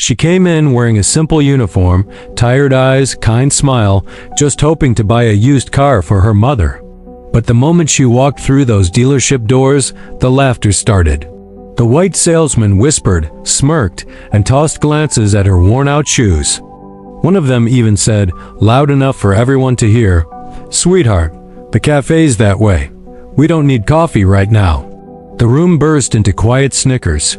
She came in wearing a simple uniform, tired eyes, kind smile, just hoping to buy a used car for her mother. But the moment she walked through those dealership doors, the laughter started. The white salesman whispered, smirked, and tossed glances at her worn-out shoes. One of them even said, loud enough for everyone to hear, "Sweetheart, the cafe's that way. We don't need coffee right now." The room burst into quiet snickers.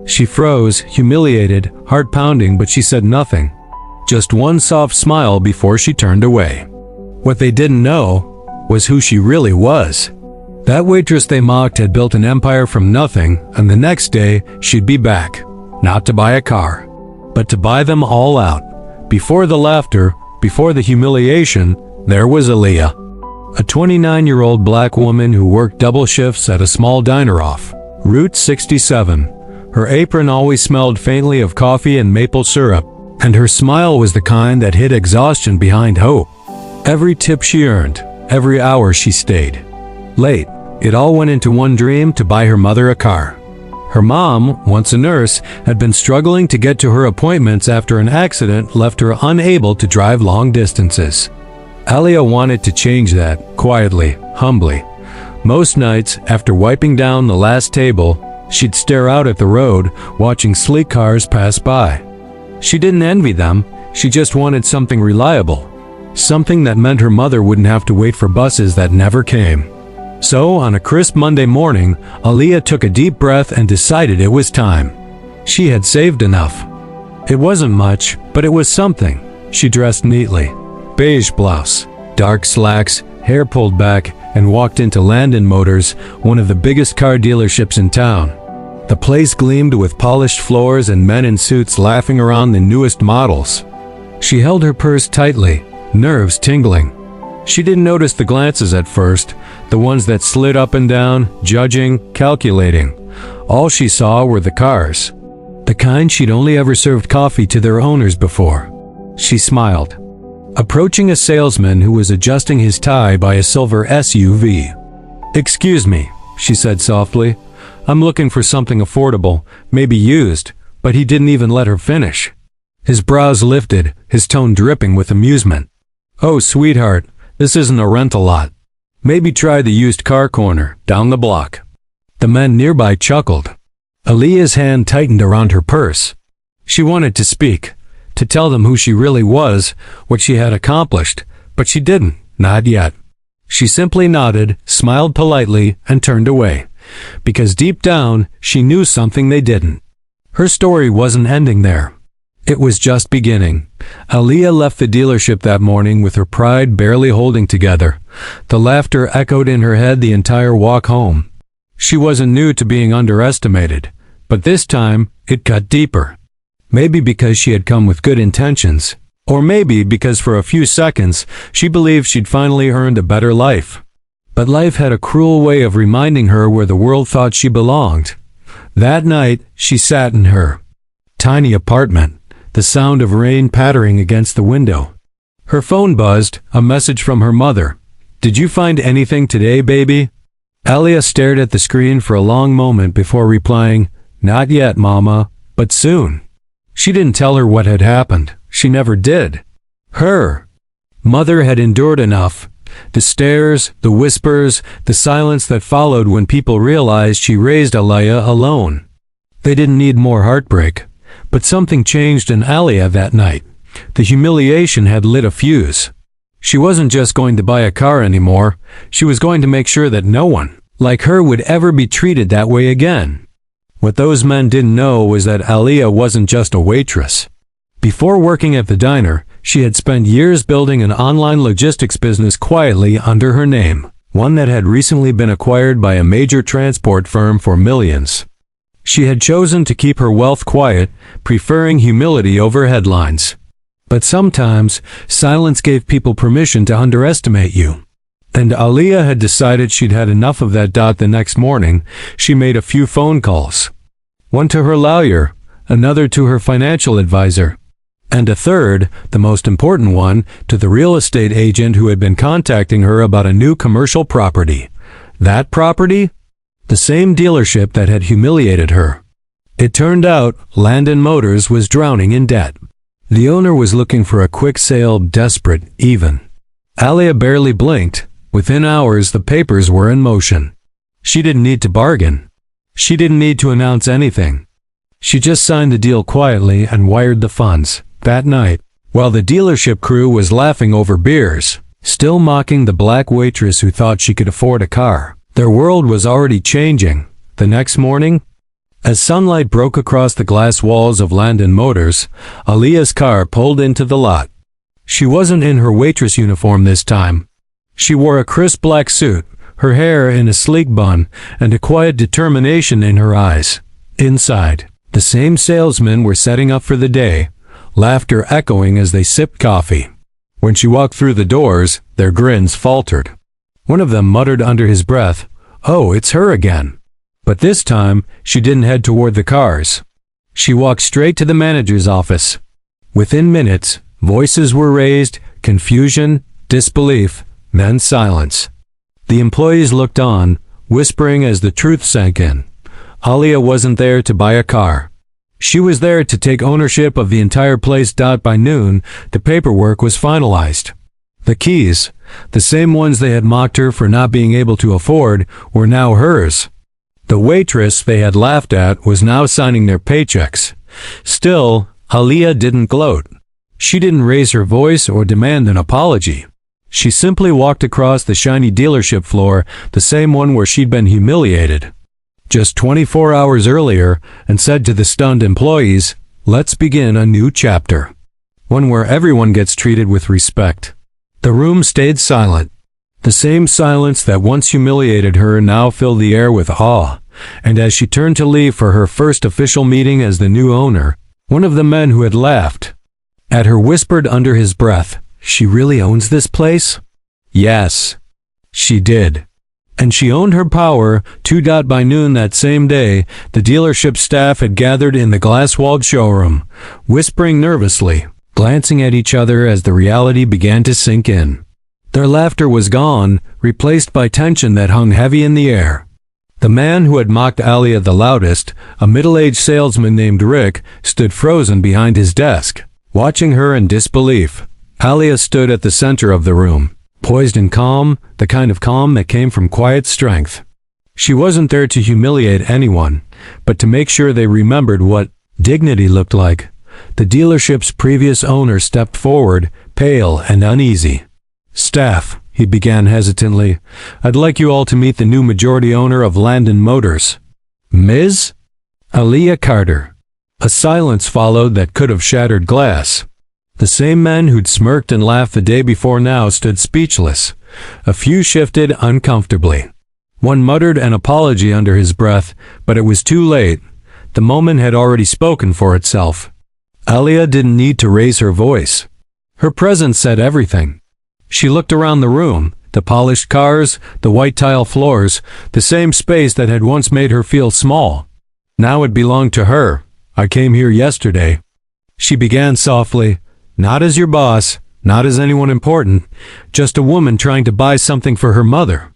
She froze, humiliated, heart pounding, but she said nothing. Just one soft smile before she turned away. What they didn't know was who she really was. That waitress they mocked had built an empire from nothing, and the next day she'd be back, not to buy a car, but to buy them all out. Before the laughter, before the humiliation, there was Aaliyah, a 29-year-old black woman who worked double shifts at a small diner off Route 67. Her apron always smelled faintly of coffee and maple syrup, and her smile was the kind that hid exhaustion behind hope. Every tip she earned, every hour she stayed late, it all went into one dream: to buy her mother a car. Her mom, once a nurse, had been struggling to get to her appointments after an accident left her unable to drive long distances. Aaliyah wanted to change that, quietly, humbly. Most nights, after wiping down the last table, she'd stare out at the road, watching sleek cars pass by. She didn't envy them, she just wanted something reliable. Something that meant her mother wouldn't have to wait for buses that never came. So, on a crisp Monday morning, Aaliyah took a deep breath and decided it was time. She had saved enough. It wasn't much, but it was something. She dressed neatly. Beige blouse, dark slacks, hair pulled back, and walked into Landon Motors, one of the biggest car dealerships in town. The place gleamed with polished floors and men in suits laughing around the newest models. She held her purse tightly, nerves tingling. She didn't notice the glances at first, the ones that slid up and down, judging, calculating. All she saw were the cars, the kind she'd only ever served coffee to their owners before. She smiled, approaching a salesman who was adjusting his tie by a silver SUV. "Excuse me," she said softly. "I'm looking for something affordable, maybe used," but he didn't even let her finish. His brows lifted, his tone dripping with amusement. "Oh, sweetheart, this isn't a rental lot. Maybe try the used car corner, down the block." The men nearby chuckled. Aaliyah's hand tightened around her purse. She wanted to speak, to tell them who she really was, what she had accomplished, but she didn't, not yet. She simply nodded, smiled politely, and turned away, because deep down, she knew something they didn't. Her story wasn't ending there. It was just beginning. Aaliyah left the dealership that morning with her pride barely holding together. The laughter echoed in her head the entire walk home. She wasn't new to being underestimated, but this time, it got deeper. Maybe because she had come with good intentions, or maybe because for a few seconds, she believed she'd finally earned a better life. But life had a cruel way of reminding her where the world thought she belonged. That night, she sat in her tiny apartment, the sound of rain pattering against the window. Her phone buzzed, a message from her mother. "Did you find anything today, baby?" Aaliyah stared at the screen for a long moment before replying, "Not yet, Mama, but soon." She didn't tell her what had happened. She never did. Her mother had endured enough. The stares, the whispers, the silence that followed when people realized she raised Aaliyah alone. They didn't need more heartbreak. But something changed in Aaliyah that night. The humiliation had lit a fuse. She wasn't just going to buy a car anymore. She was going to make sure that no one like her would ever be treated that way again. What those men didn't know was that Aaliyah wasn't just a waitress. Before working at the diner, she had spent years building an online logistics business quietly under her name, one that had recently been acquired by a major transport firm for millions. She had chosen to keep her wealth quiet, preferring humility over headlines. But sometimes, silence gave people permission to underestimate you. And Aaliyah had decided she'd had enough of that. The next morning, she made a few phone calls. One to her lawyer, another to her financial advisor, and a third, the most important one, to the real estate agent who had been contacting her about a new commercial property. That property? The same dealership that had humiliated her. It turned out Landon Motors was drowning in debt. The owner was looking for a quick sale, desperate even. Alia barely blinked. Within hours, the papers were in motion. She didn't need to bargain. She didn't need to announce anything. She just signed the deal quietly and wired the funds. That night, while the dealership crew was laughing over beers, still mocking the black waitress who thought she could afford a car, their world was already changing. The next morning, as sunlight broke across the glass walls of Landon Motors, Alia's car pulled into the lot. She wasn't in her waitress uniform this time. She wore a crisp black suit, her hair in a sleek bun, and a quiet determination in her eyes. Inside, the same salesmen were setting up for the day, laughter echoing as they sipped coffee. When she walked through the doors, their grins faltered. One of them muttered under his breath, "Oh, it's her again." But this time, she didn't head toward the cars. She walked straight to the manager's office. Within minutes, voices were raised, confusion, disbelief, then silence. The employees looked on, whispering as the truth sank in. Alia wasn't there to buy a car. She was there to take ownership of the entire place. By noon, the paperwork was finalized. The keys, the same ones they had mocked her for not being able to afford, were now hers. The waitress they had laughed at was now signing their paychecks. Still, Alia didn't gloat. She didn't raise her voice or demand an apology. She simply walked across the shiny dealership floor, the same one where she'd been humiliated just 24 hours earlier, and said to the stunned employees, "Let's begin a new chapter. One where everyone gets treated with respect." The room stayed silent. The same silence that once humiliated her now filled the air with awe, and as she turned to leave for her first official meeting as the new owner, one of the men who had laughed at her whispered under his breath, "She really owns this place?" Yes, she did. And she owned her power, too. By noon that same day, the dealership staff had gathered in the glass-walled showroom, whispering nervously, glancing at each other as the reality began to sink in. Their laughter was gone, replaced by tension that hung heavy in the air. The man who had mocked Alia the loudest, a middle-aged salesman named Rick, stood frozen behind his desk, watching her in disbelief. Alia stood at the center of the room, poised and calm, the kind of calm that came from quiet strength. She wasn't there to humiliate anyone, but to make sure they remembered what dignity looked like. The dealership's previous owner stepped forward, pale and uneasy. "Staff," he began hesitantly, "I'd like you all to meet the new majority owner of Landon Motors, Ms. Alia Carter." A silence followed that could have shattered glass. The same men who'd smirked and laughed the day before now stood speechless. A few shifted uncomfortably. One muttered an apology under his breath, but it was too late. The moment had already spoken for itself. Alia didn't need to raise her voice. Her presence said everything. She looked around the room, the polished cars, the white tile floors, the same space that had once made her feel small. Now it belonged to her. "I came here yesterday," she began softly. "Not as your boss, not as anyone important, just a woman trying to buy something for her mother.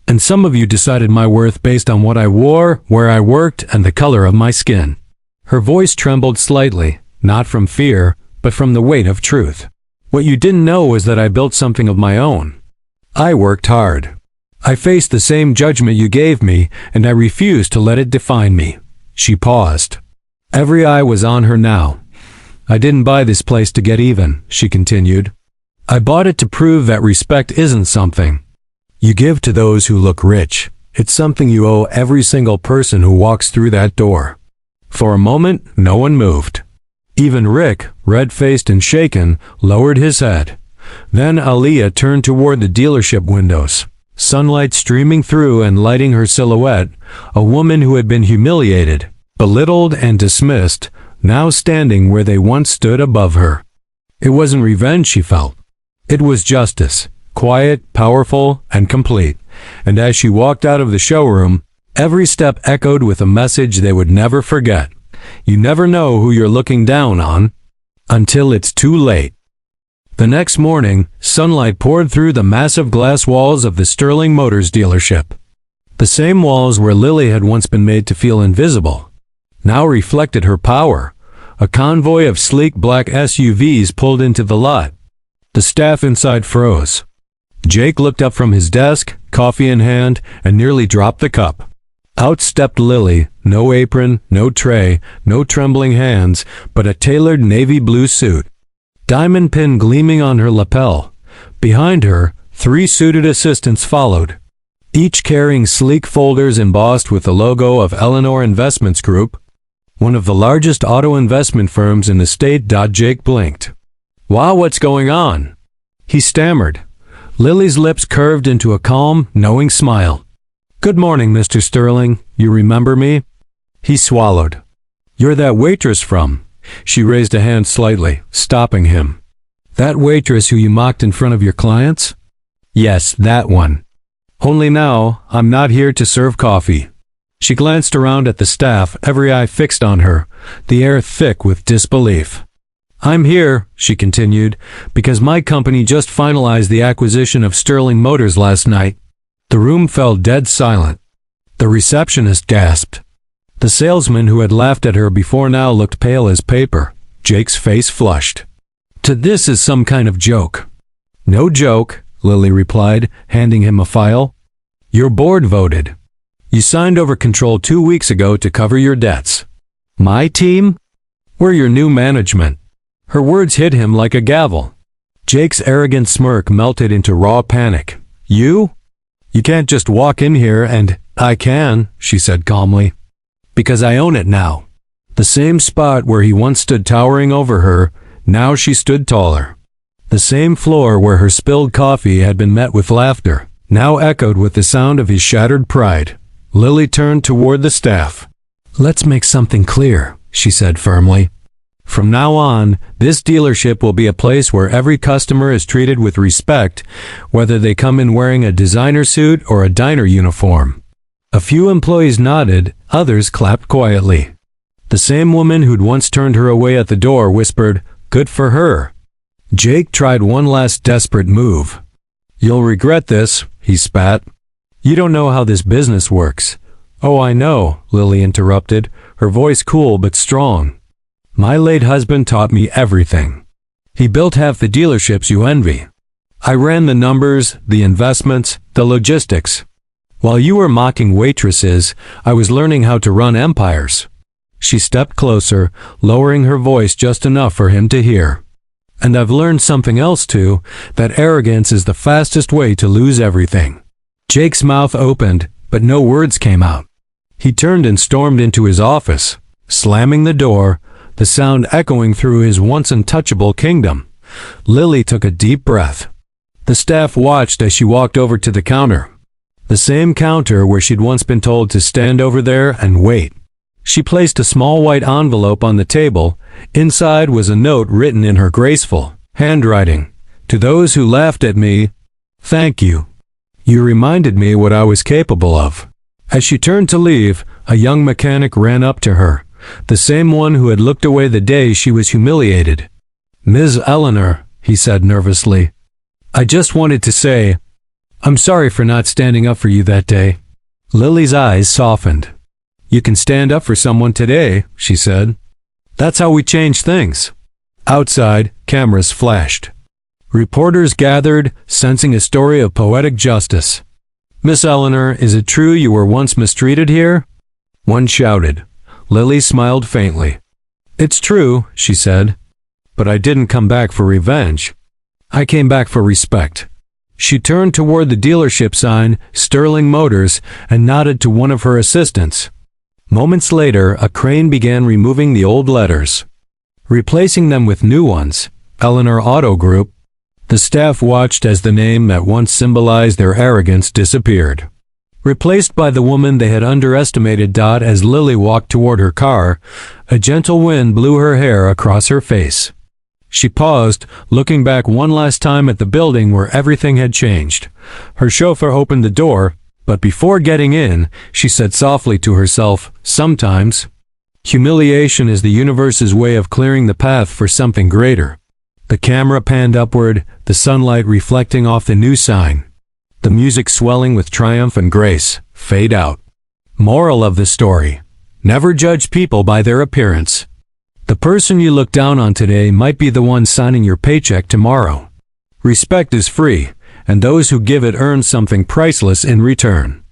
And some of you decided my worth based on what I wore, where I worked, and the color of my skin." Her voice trembled slightly, not from fear, but from the weight of truth. "What you didn't know was that I built something of my own. I worked hard. I faced the same judgment you gave me, and I refused to let it define me." She paused. Every eye was on her now. "I didn't buy this place to get even," she continued. "I bought it to prove that respect isn't something you give to those who look rich. It's something you owe every single person who walks through that door." For a moment, no one moved. Even Rick, red-faced and shaken, lowered his head. Then Alia turned toward the dealership windows, sunlight streaming through and lighting her silhouette, a woman who had been humiliated, belittled and dismissed, now standing where they once stood above her. It wasn't revenge she felt. It was justice, quiet, powerful, and complete. And as she walked out of the showroom, every step echoed with a message they would never forget. You never know who you're looking down on until it's too late. The next morning, sunlight poured through the massive glass walls of the Sterling Motors dealership. The same walls where Lily had once been made to feel invisible. now reflected her power. A convoy of sleek black SUVs pulled into the lot. The staff inside froze. Jake looked up from his desk, coffee in hand, and nearly dropped the cup. Out stepped Lily, no apron, no tray, no trembling hands, but a tailored navy blue suit. Diamond pin gleaming on her lapel. Behind her, 3 suited assistants followed, each carrying sleek folders embossed with the logo of Eleanor Investments Group, one of the largest auto investment firms in the state. Jake blinked. "Wow, what's going on?" he stammered. Lily's lips curved into a calm, knowing smile. "Good morning, Mr. Sterling. You remember me?" He swallowed. "You're that waitress from—" She raised a hand slightly, stopping him. "That waitress who you mocked in front of your clients?" "Yes, that one. Only now, I'm not here to serve coffee." She glanced around at the staff, every eye fixed on her, the air thick with disbelief. "I'm here," she continued, "because my company just finalized the acquisition of Sterling Motors last night." The room fell dead silent. The receptionist gasped. The salesman who had laughed at her before now looked pale as paper. Jake's face flushed. "This is some kind of joke." "No joke," Lily replied, handing him a file. "Your board voted. You signed over control 2 weeks ago to cover your debts." "My team? We're your new management." Her words hit him like a gavel. Jake's arrogant smirk melted into raw panic. "You? You can't just walk in here and—" "I can," she said calmly. "Because I own it now." The same spot where he once stood towering over her, now she stood taller. The same floor where her spilled coffee had been met with laughter, now echoed with the sound of his shattered pride. Lily turned toward the staff. "Let's make something clear," she said firmly. "From now on, this dealership will be a place where every customer is treated with respect, whether they come in wearing a designer suit or a diner uniform." A few employees nodded, others clapped quietly. The same woman who'd once turned her away at the door whispered, "Good for her." Jake tried one last desperate move. "You'll regret this," he spat. "You don't know how this business works." "Oh, I know," Lily interrupted, her voice cool but strong. "My late husband taught me everything. He built half the dealerships you envy. I ran the numbers, the investments, the logistics. While you were mocking waitresses, I was learning how to run empires." She stepped closer, lowering her voice just enough for him to hear. "And I've learned something else too, that arrogance is the fastest way to lose everything." Jake's mouth opened, but no words came out. He turned and stormed into his office, slamming the door, the sound echoing through his once untouchable kingdom. Lily took a deep breath. The staff watched as she walked over to the counter. The same counter where she'd once been told to stand over there and wait. She placed a small white envelope on the table. Inside was a note written in her graceful handwriting. "To those who laughed at me, thank you. You reminded me what I was capable of." As she turned to leave, a young mechanic ran up to her, the same one who had looked away the day she was humiliated. "Ms. Eleanor," he said nervously, "I just wanted to say, I'm sorry for not standing up for you that day." Lily's eyes softened. "You can stand up for someone today," she said. "That's how we change things." Outside, cameras flashed. Reporters gathered, sensing a story of poetic justice. "Miss Eleanor, is it true you were once mistreated here?" One shouted. Lily smiled faintly. "It's true," she said. "But I didn't come back for revenge. I came back for respect." She turned toward the dealership sign, Sterling Motors, and nodded to one of her assistants. Moments later, a crane began removing the old letters, replacing them with new ones, Eleanor Auto Group. The staff watched as the name that once symbolized their arrogance disappeared, replaced by the woman they had underestimated. As Lily walked toward her car, a gentle wind blew her hair across her face. She paused, looking back one last time at the building where everything had changed. Her chauffeur opened the door, but before getting in, she said softly to herself, "Sometimes, humiliation is the universe's way of clearing the path for something greater." The camera panned upward, the sunlight reflecting off the new sign. The music swelling with triumph and grace. Fade out. Moral of the story: Never judge people by their appearance. The person you look down on today might be the one signing your paycheck tomorrow. Respect is free, and those who give it earn something priceless in return.